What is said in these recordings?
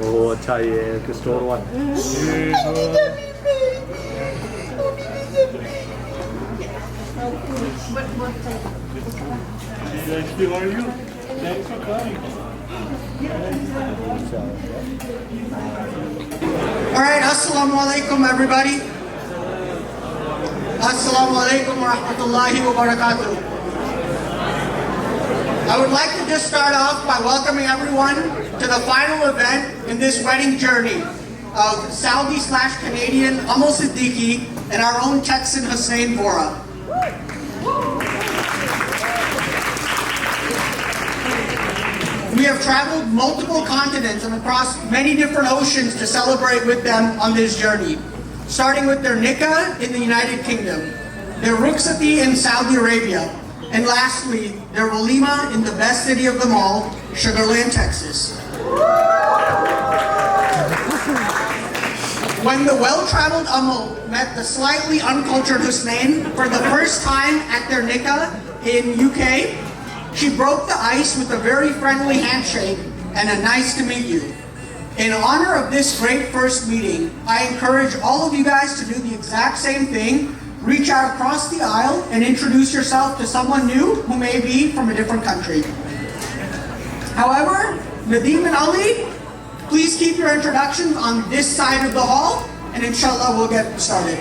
ओह अच्छा ये store one Alright, Assalamu alaikum everybody. Assalamu alaikum wa rahmatullahi wa barakatuh. I would like to just start off by welcoming everyone to the final event in this wedding journey of Saudi/Canadian Amal Siddiqui and our own Texan Husnain Bora. We have traveled multiple continents and across many different oceans to celebrate with them on this journey, starting with their nikah in the United Kingdom, their rukhsati in Saudi Arabia, and lastly, their walima in the best city of them all, Sugar Land, Texas. When the well-traveled Amal met the slightly uncultured Husnain for the first time at their nikah in UK, she broke the ice with a very friendly handshake and a nice to meet you. In honor of this great first meeting, I encourage all of you guys to do the exact same thing. Reach out across the aisle and introduce yourself to someone new who may be from a different country. However, Nadeem and Ali, please keep your introductions on this side of the hall, and inshallah we'll get started.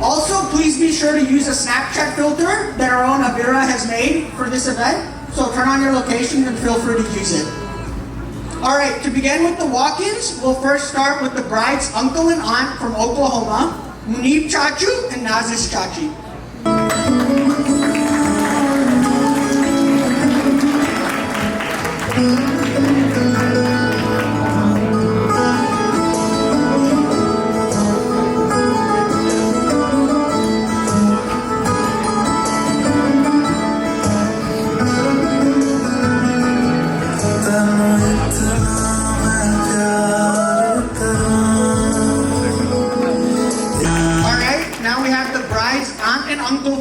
Also, please be sure to use a Snapchat filter that our own Abira has made for this event. So turn on your location and feel free to use it. Alright, to begin with the walk-ins, we'll first start with the bride's uncle and aunt from Oklahoma, Munib Chachu and Nazis Chachi.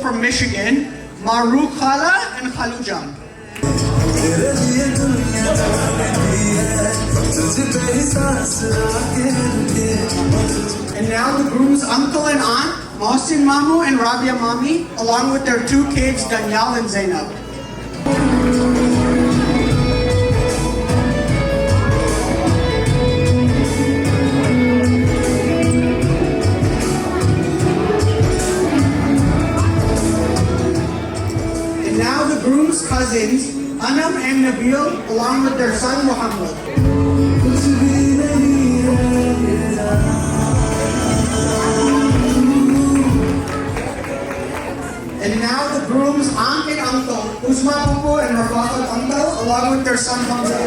From Michigan, Maru Khala and Khalujan. And now the groom's uncle and aunt, Mohsin Mamu and Rabia Mami, along with their two kids, Danielle and Zainab. Cousins, Anam and Nabil, along with their son Muhammad. And now the groom's aunt and uncle, Usma Pupu and Rafaqat uncle, along with their son Hamza.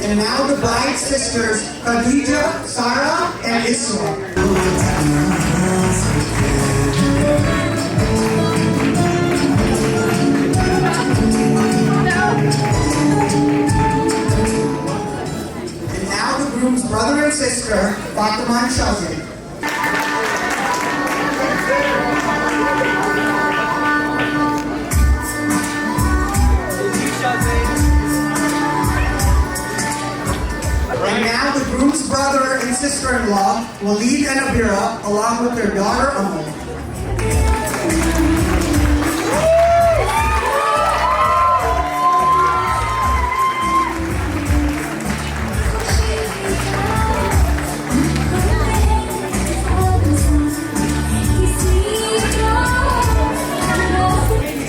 And now the bride's sisters, Khadija, Sarah, and Isma. And now the groom's brother and sister, Fatima and Shazia. And now the groom's brother and sister-in-law, Walid and Abira, along with their daughter, Amal.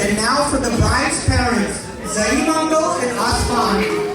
And now for the bride's parents, Zaim uncle and Asfan.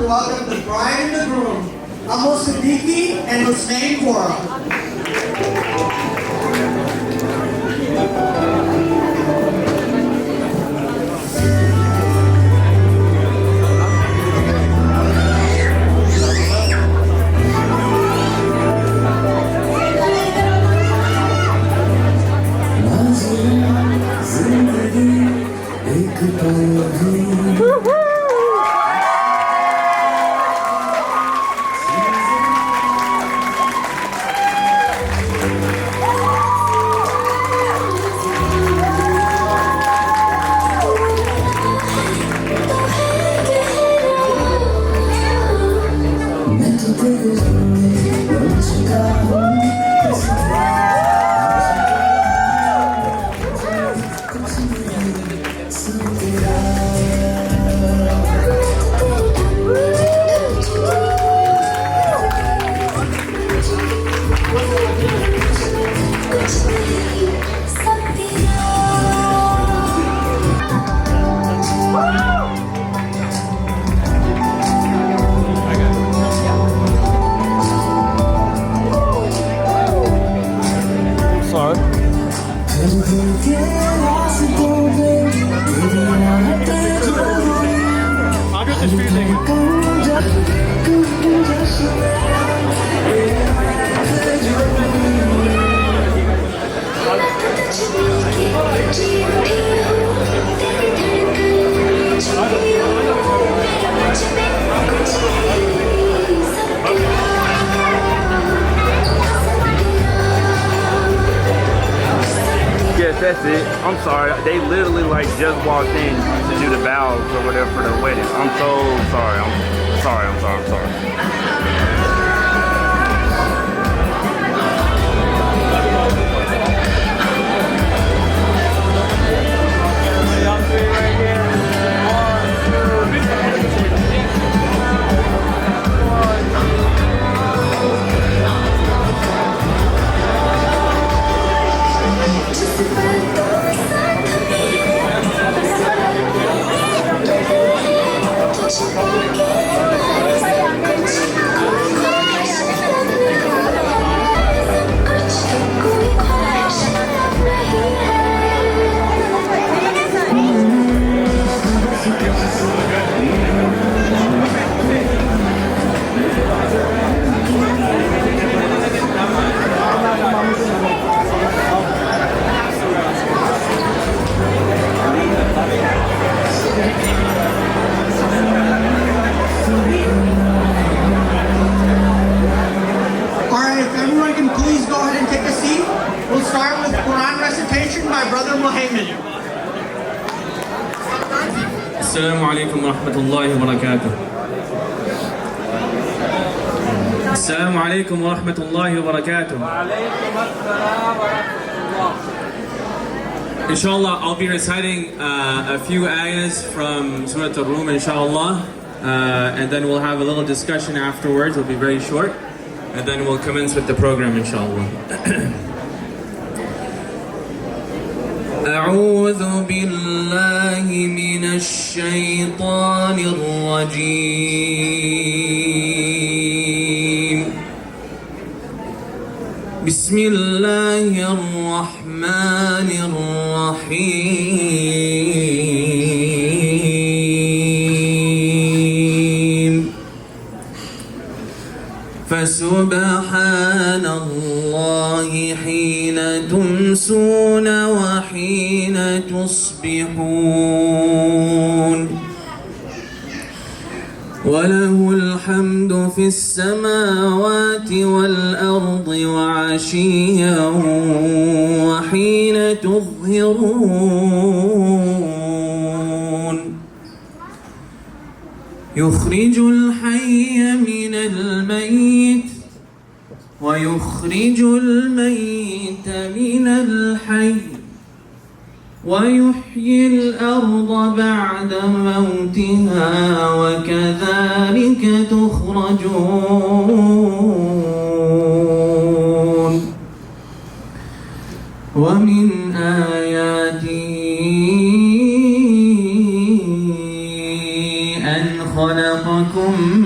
to welcome the bride and the groom, Amal Siddiqui and Husnain and Amal. Yes, that's it. I'm sorry. They literally like just walked in to do the vows or whatever for the wedding. I'm so sorry. I'm sorry. السلام عليكم ورحمة الله وبركاته. السلام عليكم ورحمة الله وبركاته. Inshallah, I'll be reciting a few ayahs from Surah Al-Rum, inshallah, and then we'll have a little discussion afterwards. It'll be very short, and then we'll commence with the program, inshallah. أعوذ بالله من الشيطان الرجيم. بسم الله الرحمن الرحيم. فسبحان الله حين تمسون وحين تصبحون وله الحمد في السماوات والأرض وعشيا وحين تظهرون يخرج الحي من الميت ويخرج الميت من الحي ويحيي الأرض بعد موتها وكذلك تخرجون ومن آياته أن خلقكم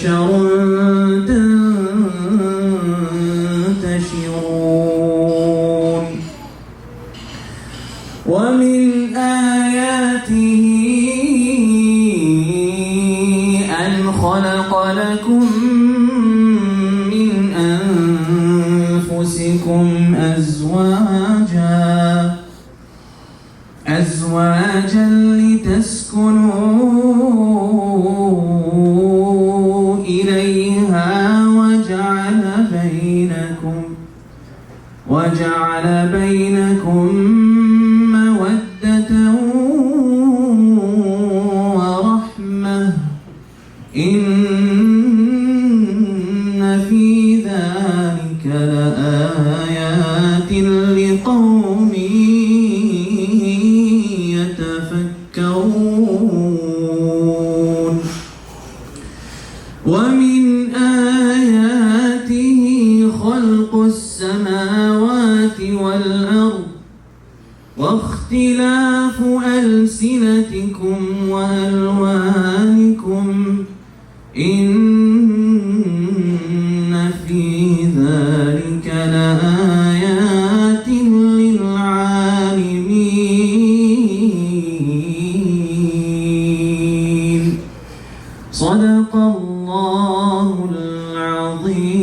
بشر تنتشرون ومن آياته أن خلق لكم من أنفسكم أزواجا لتسكنوا إليها وجعل بينكم مودة ورحمة إن في ذلك لآيات لقوم يتفكرون ومن آياته خلق السماوات والأرض واختلاف ألسنتكم وألوانكم إن في ذلك لآيات للعالمين صدق الله العظيم.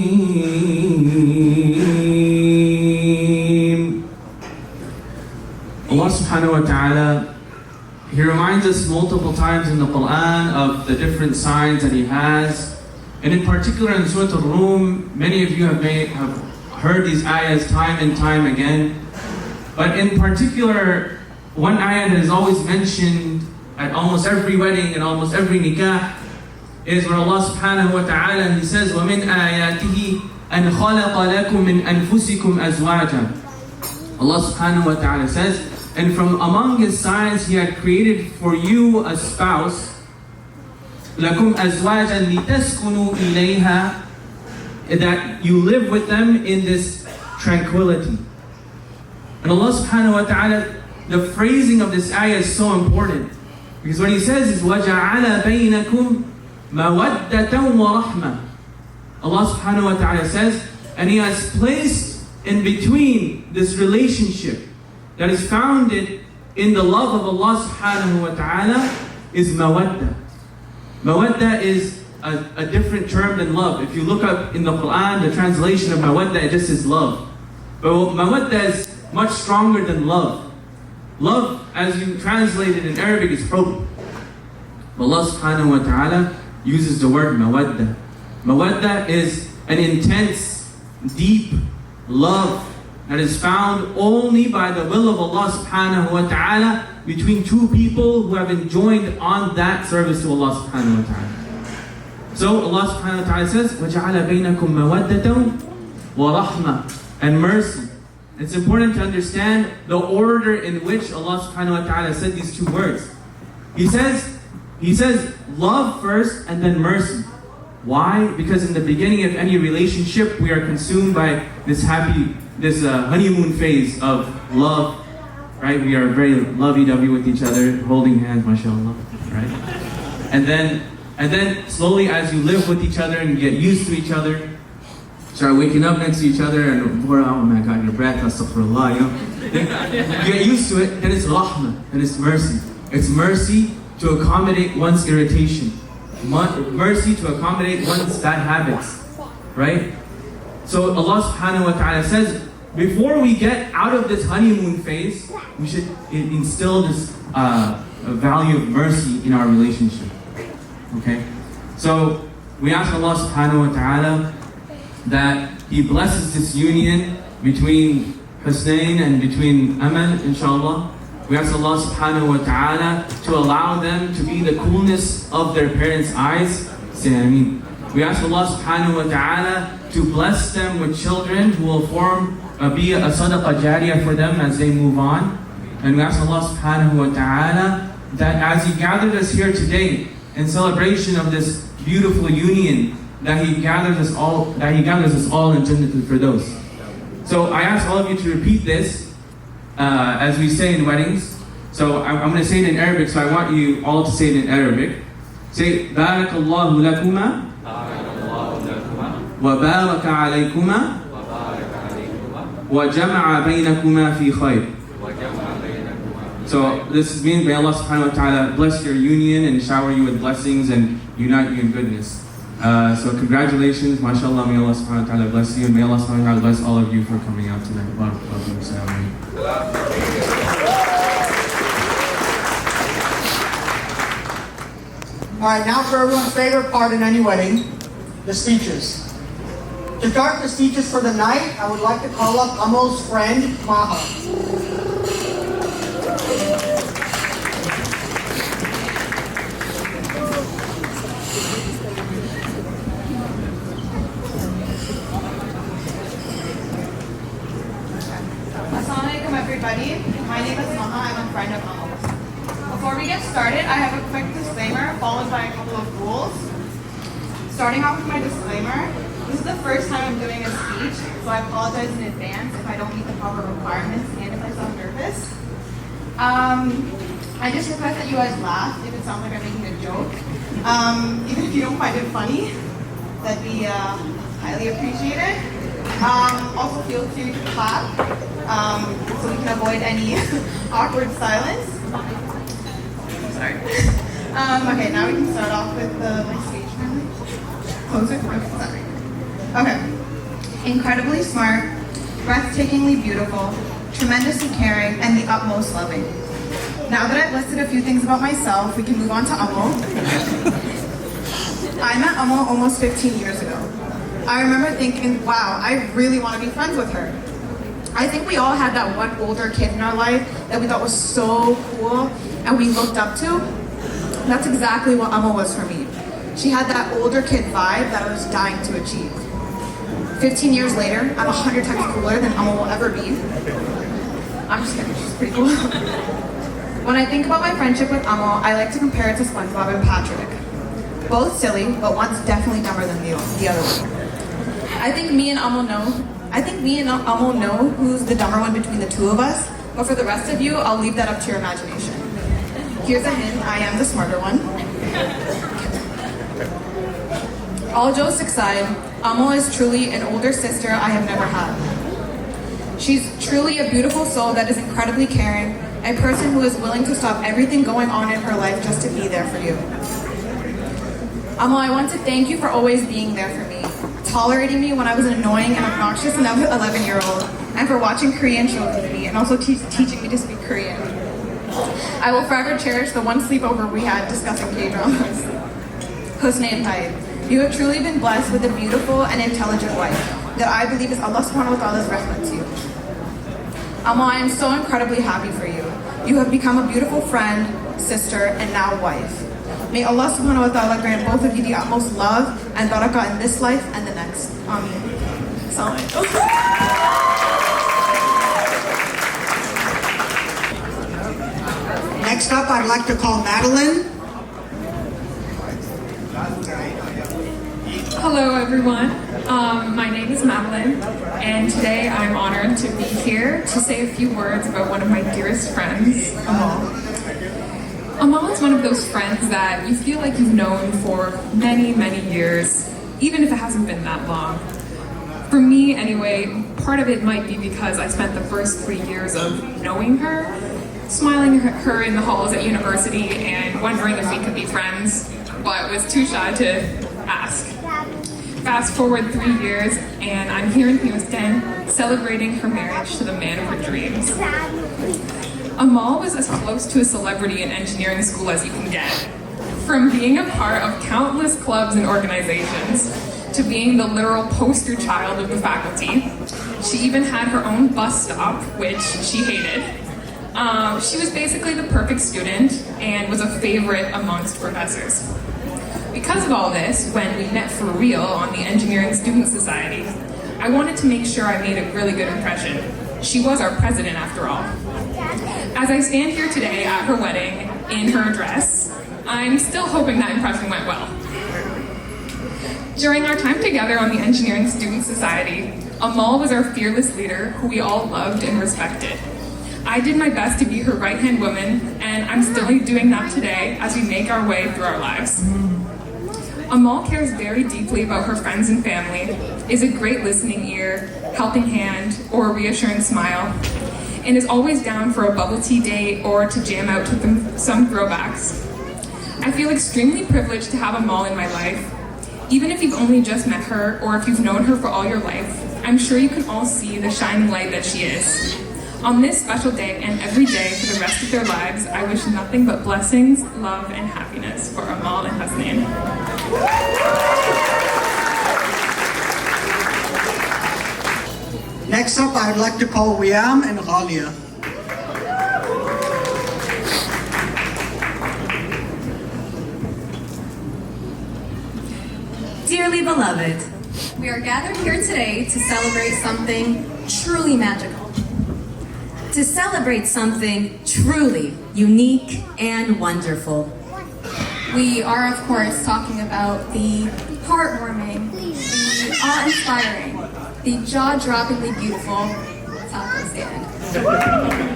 Allah subhanahu wa ta'ala, He reminds us multiple times in the Quran of the different signs that He has. And in particular in Surah Al-Rum, many of you have heard these ayahs time and time again. But in particular, one ayah that is always mentioned at almost every wedding and almost every nikah is where Allah subhanahu wa ta'ala, He says, وَمِنْ آيَاتِهِ أَنْ خَلَقَ لَكُم مِّنْ أَنفُسِكُمْ أَزْوَاجًا. Allah subhanahu wa ta'ala says, and from among His signs He had created for you a spouse, لَكُمْ أَزْوَاجًا لِتَسْكُنُوا إِلَيْهَا, that you live with them in this tranquility. And Allah subhanahu wa ta'ala, the phrasing of this ayah is so important. Because what He says is, وَجَعَلَ بَيْنَكُمْ مَوَدَّةً وَرَحْمَةً. Allah subhanahu wa ta'ala says, and He has placed in between this relationship that is founded in the love of Allah subhanahu wa ta'ala is mawadda. Mawadda is a different term than love. If you look up in the Quran, the translation of mawadda, it just says love. But mawadda is much stronger than love. Love, as you translate it in Arabic, is hubb. But Allah subhanahu wa ta'ala uses the word mawadda. Mawadda is an intense, deep love that is found only by the will of Allah subhanahu wa ta'ala between two people who have enjoined on that service to Allah subhanahu wa ta'ala. So Allah subhanahu wa ta'ala says, وَجَعَلَ بَيْنَكُمْ مَوَدَّةً وَرَحْمَةً, and mercy. It's important to understand the order in which Allah subhanahu wa ta'ala said these two words. He says love first and then mercy. Why? Because in the beginning of any relationship, we are consumed by this honeymoon phase of love, right? We are very lovey-dovey with each other, holding hands, mashallah, right? And then slowly as you live with each other and you get used to each other, start waking up next to each other and, oh my God, your breath, astaghfirullah, you know? You get used to it, then it's rahmah, then it's mercy. It's mercy to accommodate one's irritation. Mercy to accommodate one's bad habits, right? So Allah subhanahu wa ta'ala says, before we get out of this honeymoon phase, we should instill this value of mercy in our relationship, okay? So we ask Allah subhanahu wa ta'ala that He blesses this union between Husnain and between Amal, inshallah. We ask Allah subhanahu wa ta'ala to allow them to be the coolness of their parents' eyes. Say Ameen. We ask Allah subhanahu wa ta'ala to bless them with children who will be a sadaqah jariyah for them as they move on. And we ask Allah subhanahu wa ta'ala that as He gathered us here today in celebration of this beautiful union, that He gathers us all in Jannatul Firdaus. So I ask all of you to repeat this as we say in weddings. So I'm going to say it in Arabic, so I want you all to say it in Arabic. Say, بارك الله لكما وبارك عليكما وجمع بينكما في خير. So this means may Allah subhanahu wa ta'ala bless your union and shower you with blessings and unite you in goodness. So congratulations, mashallah, may Allah subhanahu wa ta'ala bless you, and may Allah subhanahu wa ta'ala bless all of you for coming out tonight. Alright, now for everyone's favorite part in any wedding, the speeches. To start the speeches for the night, I would like to call up Amal's friend, Maha. Assalamualaikum everybody. My name is Maha. I'm a friend of Amal's. Before we get started, I have a quick disclaimer followed by a couple of rules. Starting off with my disclaimer, this is the first time I'm doing a speech, so I apologize in advance if I don't meet the proper requirements and if I sound nervous. I just request that you guys laugh if it sounds like I'm making a joke. Even if you don't find it funny, that'd be highly appreciated. Also feel free to clap so we can avoid any awkward silence. Sorry. Okay, now we can start off with my speech. Close it. Okay, sorry. Okay. Incredibly smart, breathtakingly beautiful, tremendously caring, and the utmost loving. Now that I've listed a few things about myself, we can move on to Amal. I met Amal almost 15 years ago. I remember thinking, wow, I really want to be friends with her. I think we all had that one older kid in our life that we thought was so cool and we looked up to. That's exactly what Amal was for me. She had that older kid vibe that I was dying to achieve. 15 years later, I'm 100 times cooler than Amal will ever be. I'm just kidding, she's pretty cool. When I think about my friendship with Amal, I like to compare it to SpongeBob and Patrick. Both silly, but one's definitely dumber than the other one. I think me and Amal know who's the dumber one between the two of us, but for the rest of you, I'll leave that up to your imagination. Here's a hint, I am the smarter one. All jokes aside, Amal is truly an older sister I have never had. She's truly a beautiful soul that is incredibly caring, a person who is willing to stop everything going on in her life just to be there for you. Amal, I want to thank you for always being there for me, tolerating me when I was an annoying and obnoxious 11-year-old, and for watching Korean shows with me and also teaching me to speak Korean. I will forever cherish the one sleepover we had discussing K-dramas. Husnain and Amal, you have truly been blessed with a beautiful and intelligent wife that I believe is Allah subhanahu wa ta'ala's rahmat to you. Amal, I am so incredibly happy for you. You have become a beautiful friend, sister, and now wife. May Allah subhanahu wa ta'ala grant both of you the utmost love and barakah in this life and the next. Ameen. Next up, I'd like to call Madeline. Hello everyone, my name is Madeline, and today I'm honored to be here to say a few words about one of my dearest friends, Amal. Amal is one of those friends that you feel like you've known for many, many years, even if it hasn't been that long. For me anyway, part of it might be because I spent the first 3 years of knowing her, smiling at her in the halls at university and wondering if we could be friends, but was too shy to ask. Fast forward 3 years, and I'm here in Houston celebrating her marriage to the man of her dreams. Amal was as close to a celebrity in engineering school as you can get. From being a part of countless clubs and organizations, to being the literal poster child of the faculty. She even had her own bus stop, which she hated. She was basically the perfect student and was a favorite amongst professors. Because of all this, when we met for real on the Engineering Student Society, I wanted to make sure I made a really good impression. She was our president after all. As I stand here today at her wedding, in her dress, I'm still hoping that impression went well. During our time together on the Engineering Student Society, Amal was our fearless leader who we all loved and respected. I did my best to be her right-hand woman, and I'm still doing that today as we make our way through our lives. Amal cares very deeply about her friends and family, is a great listening ear, helping hand, or a reassuring smile, and is always down for a bubble tea date or to jam out to some throwbacks. I feel extremely privileged to have Amal in my life. Even if you've only just met her or if you've known her for all your life, I'm sure you can all see the shining light that she is. On this special day and every day for the rest of their lives, I wish nothing but blessings, love, and happiness for Amal and Husnain. Next up, I'd like to call Wiam and Ghalia. Dearly beloved, we are gathered here today to celebrate something truly magical. To celebrate something truly unique and wonderful. We are, of course, talking about the heartwarming, the awe-inspiring, the jaw-droppingly beautiful taco stand.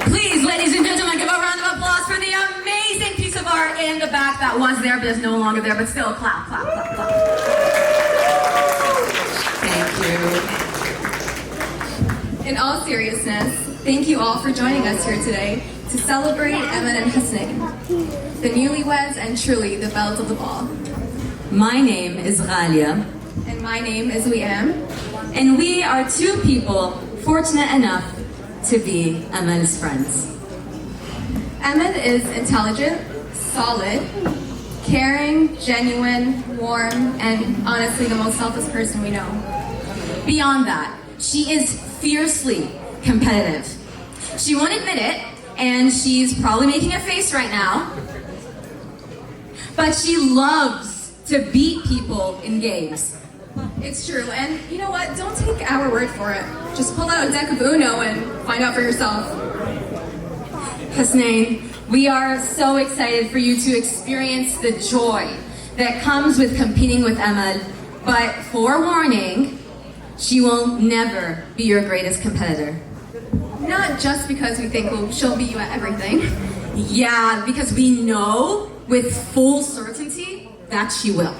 Please, ladies and gentlemen, give a round of applause for the amazing piece of art in the back that was there but is no longer there, but still clap, clap, clap, clap. Thank you. In all seriousness, thank you all for joining us here today to celebrate Amal and Husnain, the newlyweds and truly the belles of the ball. My name is Ghalia. And my name is Wiam. And we are two people fortunate enough to be Amal's friends. Amal is intelligent, solid, caring, genuine, warm, and honestly the most selfless person we know. Beyond that, she is fiercely competitive. She won't admit it, and she's probably making a face right now, but she loves to beat people in games. It's true, and you know what? Don't take our word for it. Just pull out a deck of Uno and find out for yourself. Husnain, we are so excited for you to experience the joy that comes with competing with Amal, but forewarning, she will never be your greatest competitor. Not just because we think she'll beat you at everything. Yeah, because we know with full certainty that she will.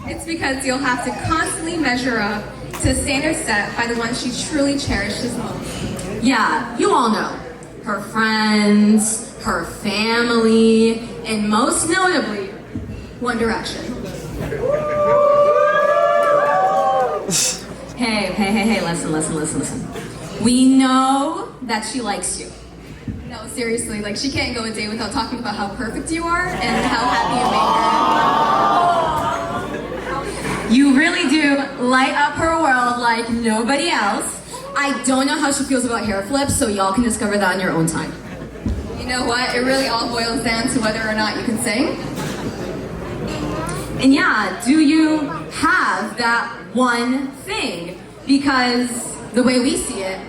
It's because you'll have to constantly measure up to standards set by the ones she truly cherishes most. Yeah, you all know. Her friends, her family, and most notably, One Direction. Hey, listen. We know that she likes you. No, seriously, like she can't go a day without talking about how perfect you are and how happy you make her. You really do light up her world like nobody else. I don't know how she feels about hair flips, so y'all can discover that on your own time. You know what? It really all boils down to whether or not you can sing. And yeah, do you have that one thing? Because the way we see it,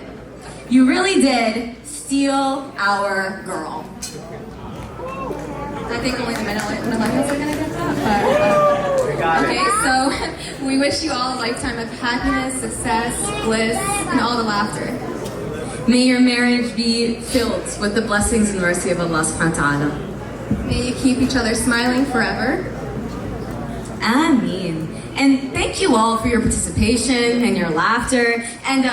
you really did steal our girl. I think only the millennials are gonna get that, but okay, so we wish you all a lifetime of happiness, success, bliss, and all the laughter. May your marriage be filled with the blessings and mercy of Allah subhanahu wa ta'ala. May you keep each other smiling forever. Ameen. And thank you all for your participation and your laughter. And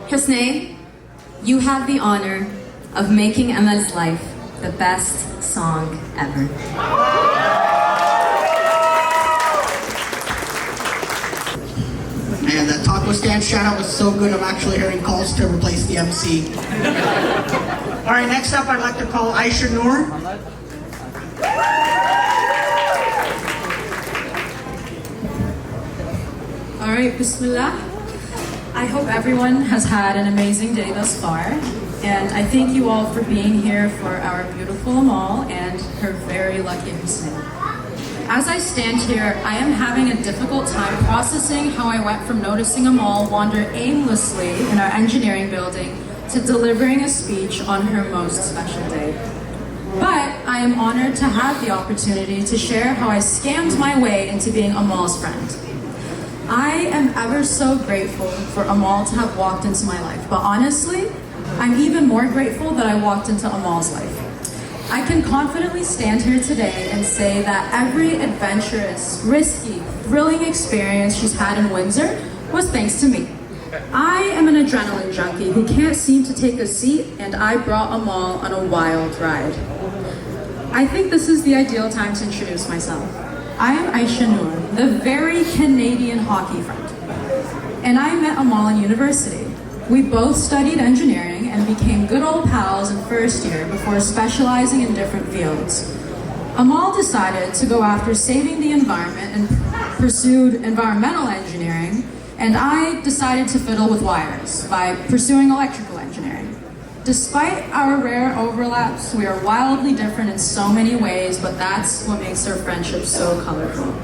Husnain, you have the honor of making Amal's life the best song ever. And that taco stand shout out was so good, I'm actually hearing calls to replace the MC. All right, next up, I'd like to call Aisha Noor. All right, Bismillah. I hope everyone has had an amazing day thus far, and I thank you all for being here for our beautiful Amal and her very lucky Husnain. As I stand here, I am having a difficult time processing how I went from noticing Amal wander aimlessly in our engineering building to delivering a speech on her most special day. But I am honored to have the opportunity to share how I scammed my way into being Amal's friend. I am ever so grateful for Amal to have walked into my life, but honestly, I'm even more grateful that I walked into Amal's life. I can confidently stand here today and say that every adventurous, risky, thrilling experience she's had in Windsor was thanks to me. I am an adrenaline junkie who can't seem to take a seat, and I brought Amal on a wild ride. I think this is the ideal time to introduce myself. I am Aisha Noor, the very Canadian hockey friend, and I met Amal in university. We both studied engineering and became good old pals in first year before specializing in different fields. Amal decided to go after saving the environment and pursued environmental engineering, and I decided to fiddle with wires by pursuing electrical engineering. Despite our rare overlaps, we are wildly different in so many ways, but that's what makes our friendship so colorful.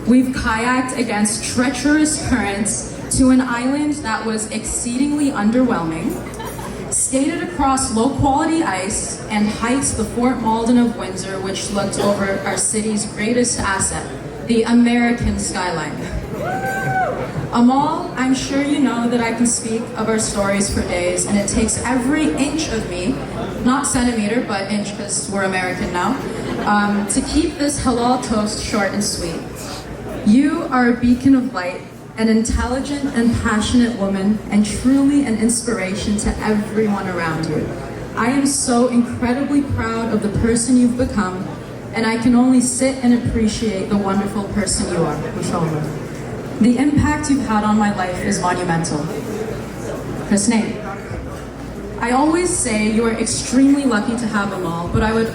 We've kayaked against treacherous currents to an island that was exceedingly underwhelming, skated across low-quality ice, and hiked the Fort Malden of Windsor, which looked over our city's greatest asset, the American skyline. Amal, I'm sure you know that I can speak of our stories for days, and it takes every inch of me, not centimeter, but inch because we're American now, to keep this halal toast short and sweet. You are a beacon of light, an intelligent and passionate woman, and truly an inspiration to everyone around you. I am so incredibly proud of the person you've become, and I can only sit and appreciate the wonderful person you are, mashallah. The impact you've had on my life is monumental. Husnain, I always say you are extremely lucky to have Amal, but I would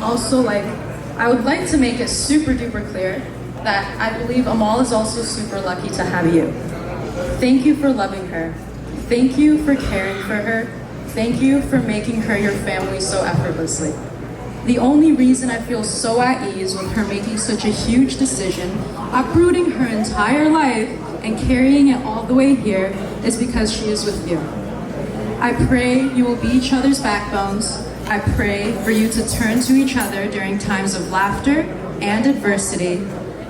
like to make it super duper clear that I believe Amal is also super lucky to have you. Thank you for loving her. Thank you for caring for her. Thank you for making her your family so effortlessly. The only reason I feel so at ease with her making such a huge decision, uprooting her entire life and carrying it all the way here, is because she is with you. I pray you will be each other's backbones. I pray for you to turn to each other during times of laughter and adversity.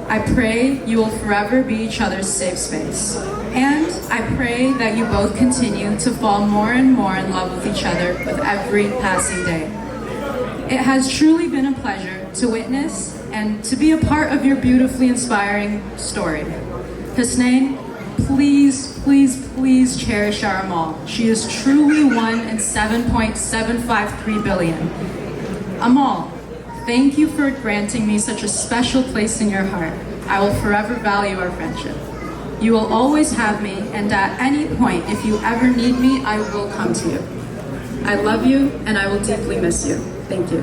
I pray you will forever be each other's safe space. And I pray that you both continue to fall more and more in love with each other with every passing day. It has truly been a pleasure to witness and to be a part of your beautifully inspiring story. Husnain, please, please, please cherish our Amal. She is truly 1 in 7.753 billion. Amal, thank you for granting me such a special place in your heart. I will forever value our friendship. You will always have me, and at any point, if you ever need me, I will come to you. I love you, and I will deeply miss you. Thank you.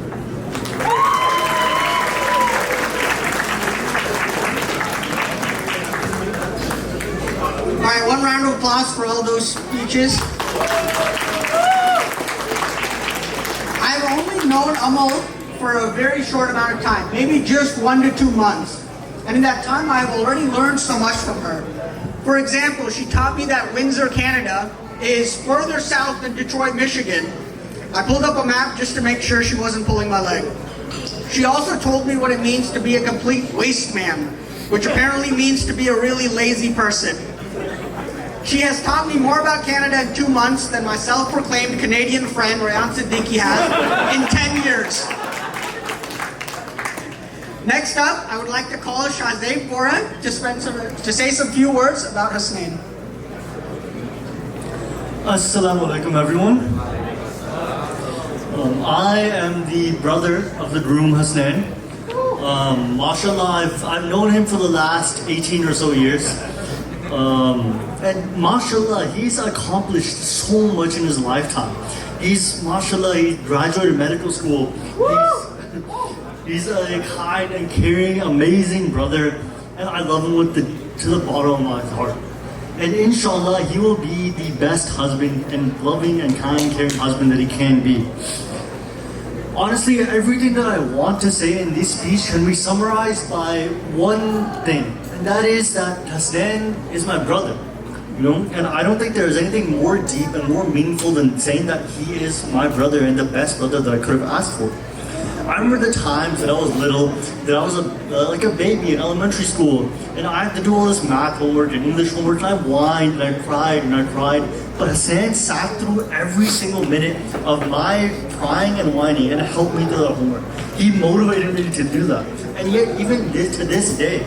All right, one round of applause for all those speeches. I've only known Amal for a very short amount of time, maybe just 1 to 2 months. And in that time, I've already learned so much from her. For example, she taught me that Windsor, Canada is further south than Detroit, Michigan. I pulled up a map just to make sure she wasn't pulling my leg. She also told me what it means to be a complete waste man, which apparently means to be a really lazy person. She has taught me more about Canada in 2 months than my self-proclaimed Canadian friend Rayan Siddiqui has in 10 years. Next up, I would like to call Shahzaib Bora to say some few words about Husnain. Assalamu alaikum, everyone. I am the brother of the groom, Husnain. Mashallah, I've known him for the last 18 or so years. And mashallah, he's accomplished so much in his lifetime. Mashallah, he graduated medical school. He's a kind and caring, amazing brother, and I love him to the bottom of my heart. And inshallah, he will be the best husband and loving and kind, caring husband that he can be. Honestly, everything that I want to say in this speech can be summarized by one thing, and that is that Husnain is my brother. And I don't think there is anything more deep and more meaningful than saying that he is my brother and the best brother that I could have asked for. I remember the times that I was little, that I was like a baby in elementary school, and I had to do all this math homework and English homework, and I whined and I cried and I cried. But Hassan sat through every single minute of my crying and whining and helped me do the homework. He motivated me to do that. And yet, even to this day,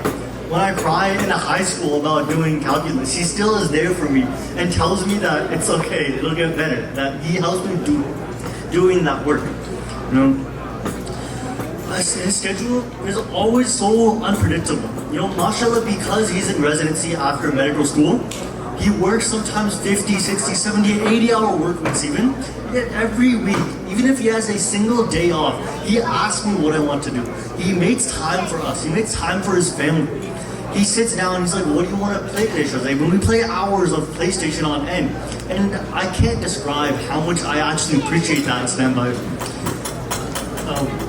when I cry in high school about doing calculus, he still is there for me and tells me that it's okay, it'll get better. That he helps me doing that work. You know, his schedule is always so unpredictable. You know, mashallah, because he's in residency after medical school, he works sometimes 50, 60, 70, 80-hour work weeks even. Yet every week, even if he has a single day off, he asks me what I want to do. He makes time for us. He makes time for his family. He sits down and he's like, what do you want to play PlayStation? Like, when we play hours of PlayStation on end. And I can't describe how much I actually appreciate that and stand by it.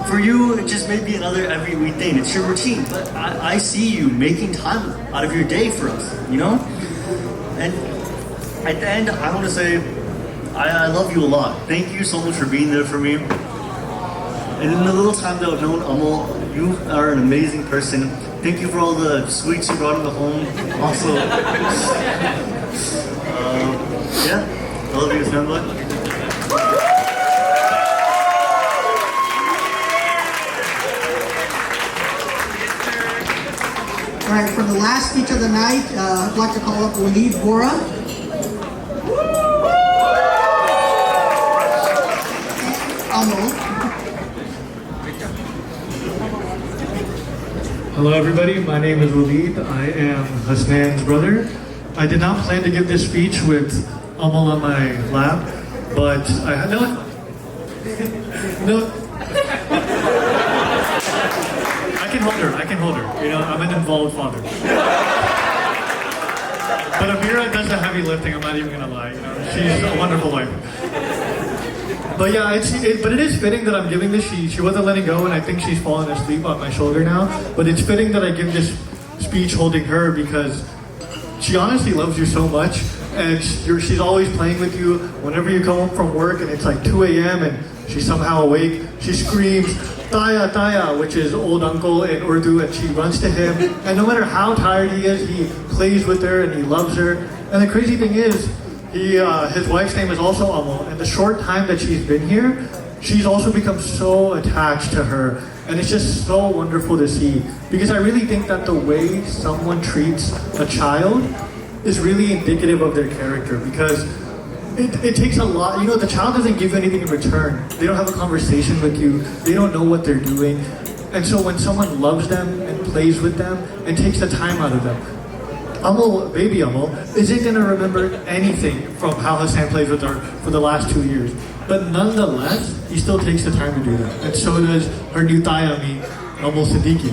For you, it just may be another every week thing. It's your routine. But I see you making time out of your day for us, you know? And at the end, I want to say, I love you a lot. Thank you so much for being there for me. And in the little time that I've known Amal, you are an amazing person. Thank you for all the sweets you brought into home. Also, yeah, I love you, Ismail. All right, for the last speech of the night, I'd like to call up Walid Bora. Amal. Hello everybody, my name is Walid. I am Husnain's brother. I did not plan to give this speech with Amal on my lap, but I had no. I can hold her. You know, I'm an involved father. But Amira does the heavy lifting, I'm not even gonna lie. You know, she's a wonderful wife. But yeah, but it is fitting that I'm giving this. She wasn't letting go, and I think she's fallen asleep on my shoulder now. But it's fitting that I give this speech holding her because she honestly loves you so much, and she's always playing with you. Whenever you come home from work and it's like 2 a.m. and she's somehow awake, she screams, "Taya, Taya," which is old uncle in Urdu, and she runs to him. And no matter how tired he is, he plays with her and he loves her. And the crazy thing is, his wife's name is also Amal, and the short time that she's been here, she's also become so attached to her, and it's just so wonderful to see, because I really think that the way someone treats a child is really indicative of their character, because it takes a lot. You know, the child doesn't give you anything in return. They don't have a conversation with you. They don't know what they're doing. And so when someone loves them and plays with them and takes the time out of them, Amal, baby Amal, isn't going to remember anything from how Husnain plays with her for the last 2 years. But nonetheless, he still takes the time to do that. And so does her new Tayami, Amal Siddiqui.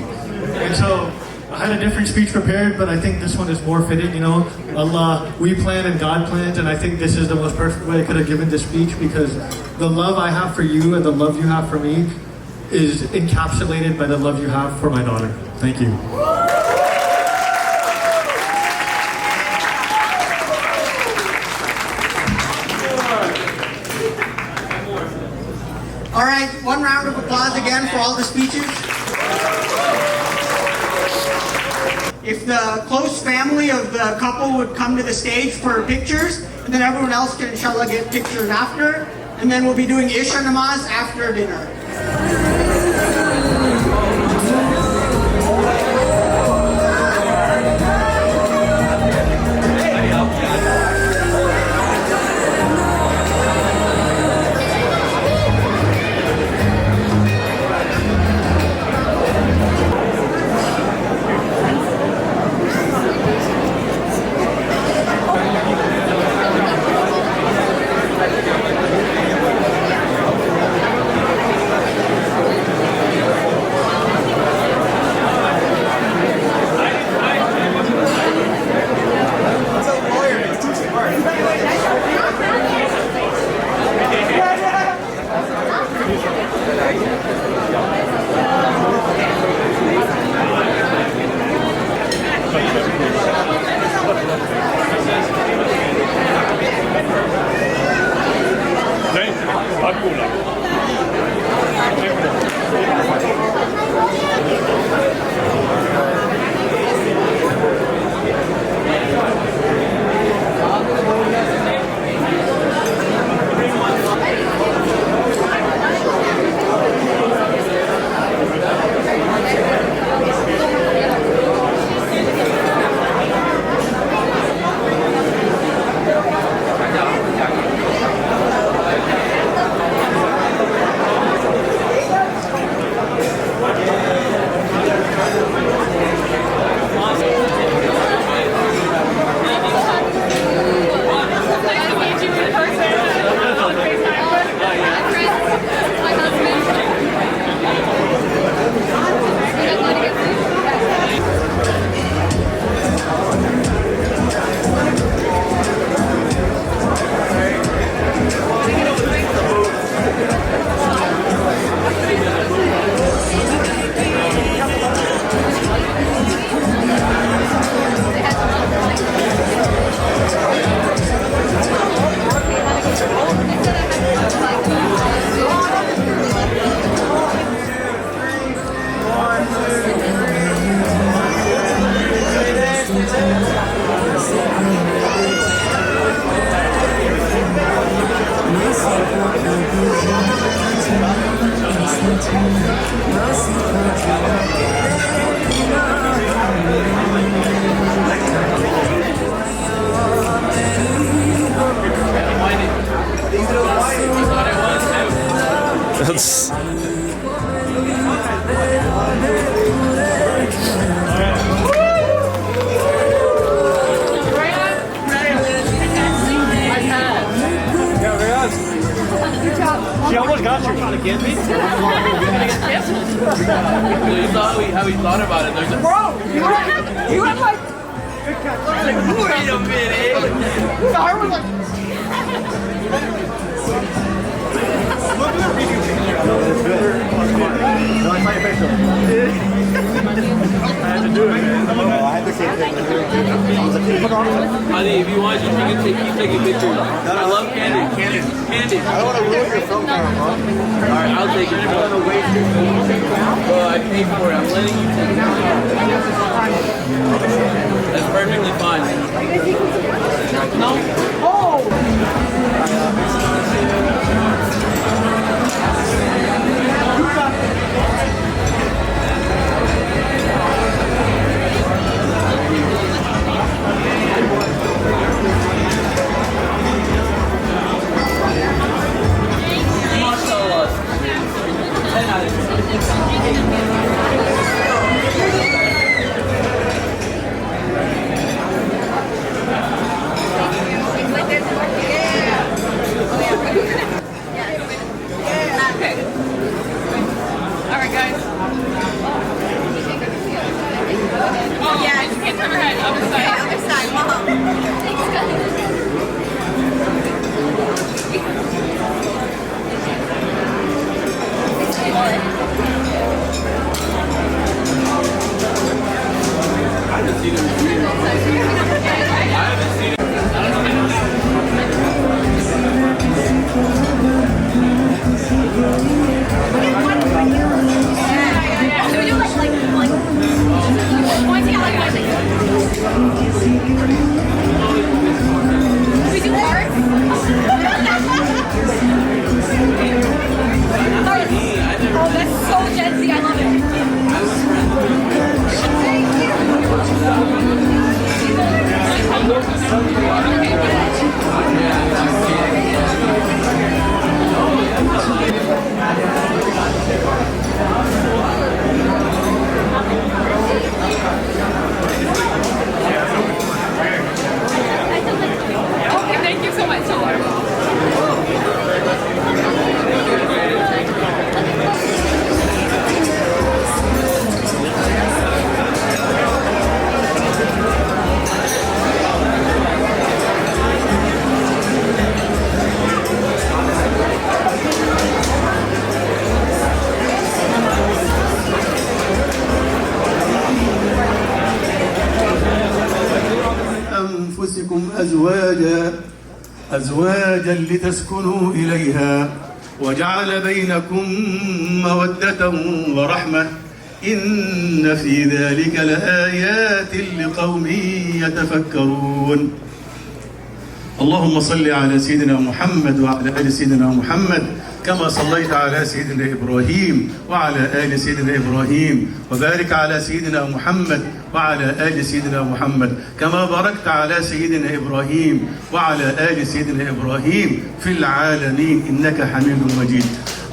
And so I had a different speech prepared, but I think this one is more fitted. You know, Allah, we plan and God plans, and I think this is the most perfect way I could have given this speech, because the love I have for you and the love you have for me is encapsulated by the love you have for my daughter. Thank you. All right, one round of applause again for all the speeches. If the close family of the couple would come to the stage for pictures, and then everyone else can inshallah get pictures after, and then we'll be doing Isha Namaz after dinner. Thank you. candy? You saw how he thought about it. There's a Bro, you had like. wait a minute. The heart was like. No, it's my official. I had to do it, man. I had to say it. Honey, if you want, you can keep taking pictures. I love candy. Candy. I don't want to ruin your film camera, bro. Alright, I'll take it. I don't want to waste your food. Well, I paid for it. I'm letting you take it. That's perfectly fine. No? Alright, guys. Oh, yeah, you can't turn your head. Other side. Other side, Mom. I haven't seen him in years. I haven't seen him. Should we do like pointing out like we do hearts? Oh, that's so Gen Z. I love it. Okay, thank you so much. أنفسكم أزواجا لتسكنوا إليها وجعل بينكم مودة ورحمة إن في ذلك لآيات لقوم يتفكرون. اللهم صل على سيدنا محمد وعلى آل سيدنا محمد كما صليت على سيدنا إبراهيم وعلى آل سيدنا إبراهيم وبارك على سيدنا محمد وعلى آل سيدنا محمد كما باركت على سيدنا إبراهيم وعلى آل سيدنا إبراهيم في العالمين إنك حميد مجيد.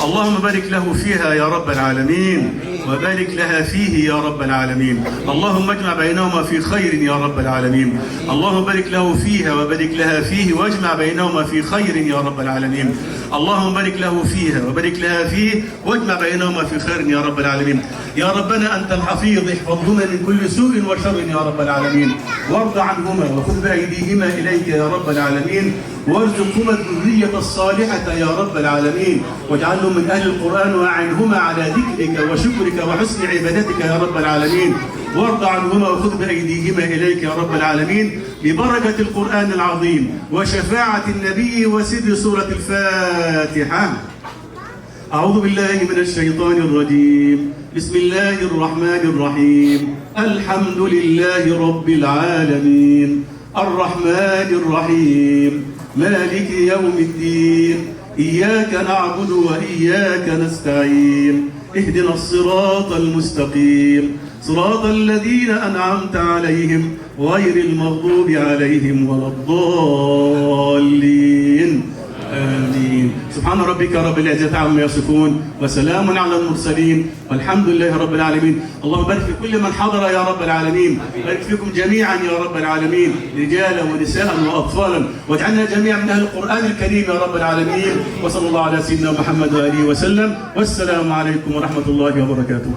اللهم بارك له فيها يا رب العالمين وبارك لها فيه يا رب العالمين. اللهم اجمع بينهما في خير يا رب العالمين. اللهم بارك له فيها وبارك لها فيه واجمع بينهما في خير يا رب العالمين. اللهم بارك له فيها وبارك لها فيه واجمع بينهما في خير يا رب العالمين. يا ربنا أنت الحفيظ احفظهما من كل سوء وشر يا رب العالمين. وارض عنهما وخذ بأيديهما إليك يا رب العالمين. وارزقهما الذرية الصالحة يا رب العالمين. واجعلهم من أهل القرآن وأعنهما على ذكرك وشكرك وحسن عبادتك يا رب العالمين. وارض عنهما وخذ بأيديهما إليك يا رب العالمين ببركة القرآن العظيم وشفاعة النبي وسر سورة الفاتحة. أعوذ بالله من الشيطان الرجيم. بسم الله الرحمن الرحيم. الحمد لله رب العالمين الرحمن الرحيم مالك يوم الدين إياك نعبد وإياك نستعين اهدنا الصراط المستقيم صراط الذين أنعمت عليهم غير المغضوب عليهم ولا الضالين آمين. سبحان ربك رب العزة عما يصفون وسلام على المرسلين والحمد لله رب العالمين. اللهم بارك في كل من حضر يا رب العالمين، بارك فيكم جميعا يا رب العالمين، رجالا ونساء واطفالا، واجعلنا جميعا من اهل القرآن الكريم يا رب العالمين. وصلى الله على سيدنا محمد وآله وسلم، والسلام عليكم ورحمة الله وبركاته.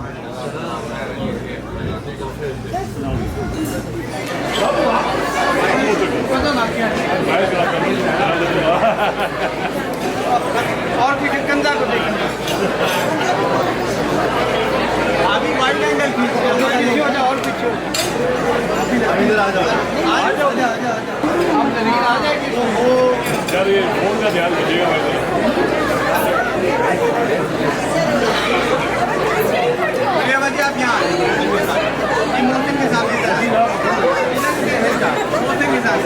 और पीछे कंधा को देखना अभी wide angle पीछे हो जाओ और पीछे इधर आ जाओ आप लेकिन आ जाएगी यार ये फोन का ध्यान रखिएगा भाई ये बजे आप यहाँ इमोशन के साथ इमोशन के साथ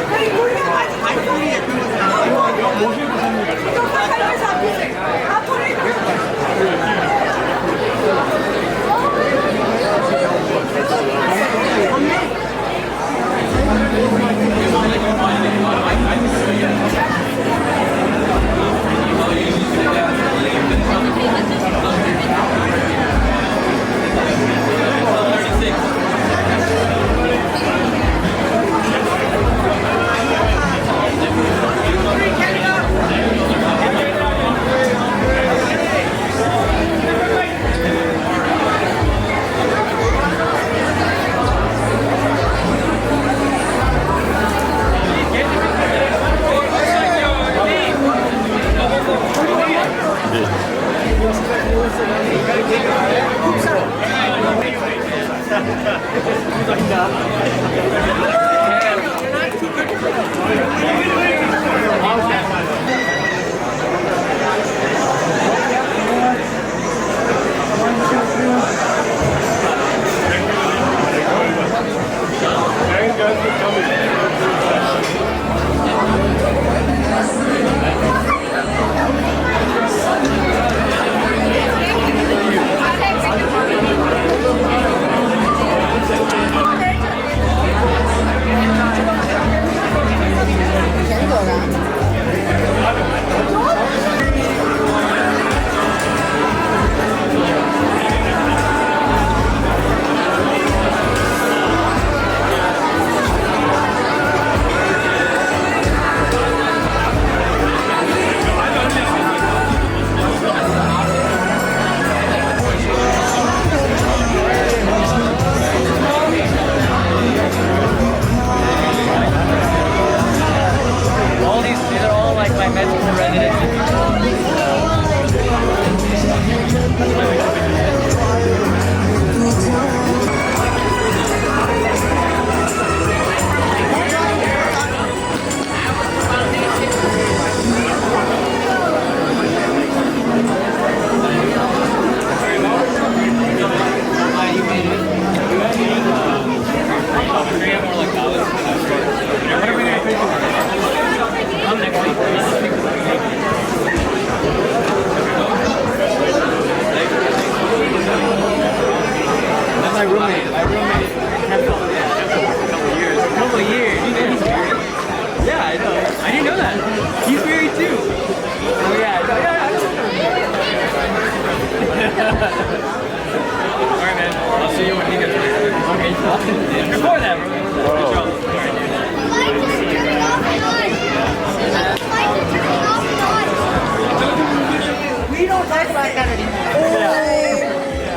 We don't talk about that anymore.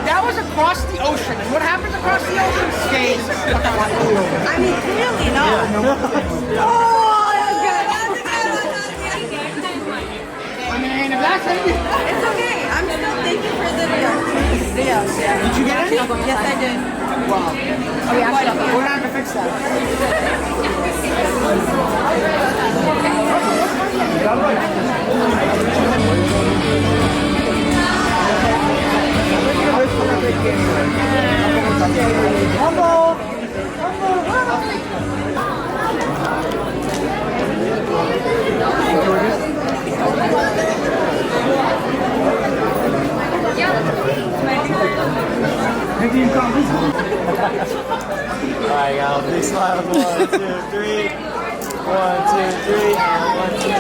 That was across the ocean, and what happens across the ocean stays. I mean, clearly not. Oh, that's good. I mean, if that's anything. It's okay. I'm still thinking for the video. Did you get it? Yes, I did. Wow. Oh, yeah, we're gonna have to fix that. Alright, y'all. Big smile. 1, 2, 3. 1, 2, 3. 1, 2, 3.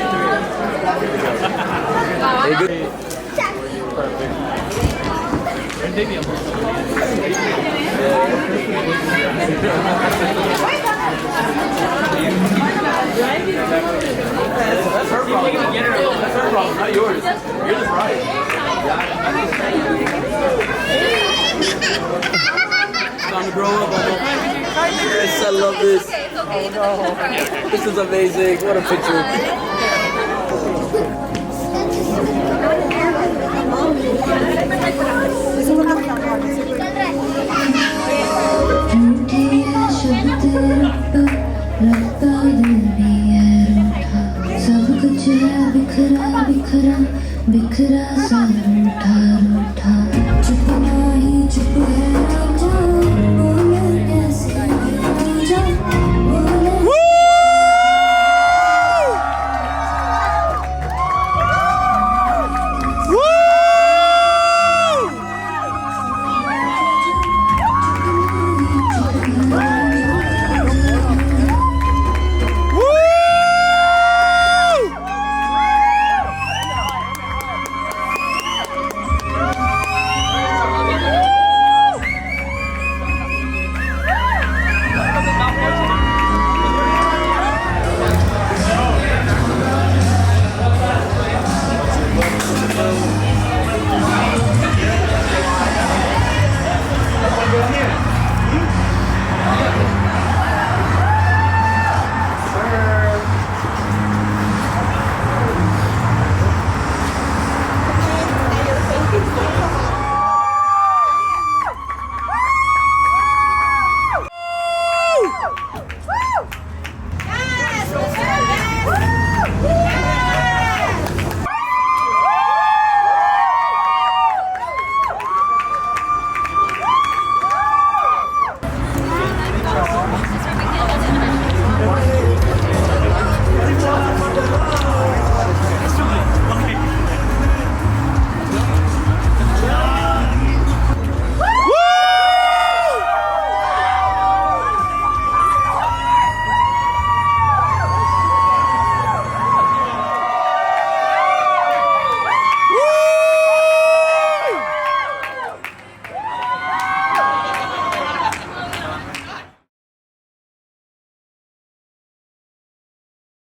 That's her problem. That's her problem, not yours. You're just right. Time to grow up. Yes, I love this. Oh no. This is amazing. What a picture. बिखरा सा रूठा रूठा चुप नहीं चुप है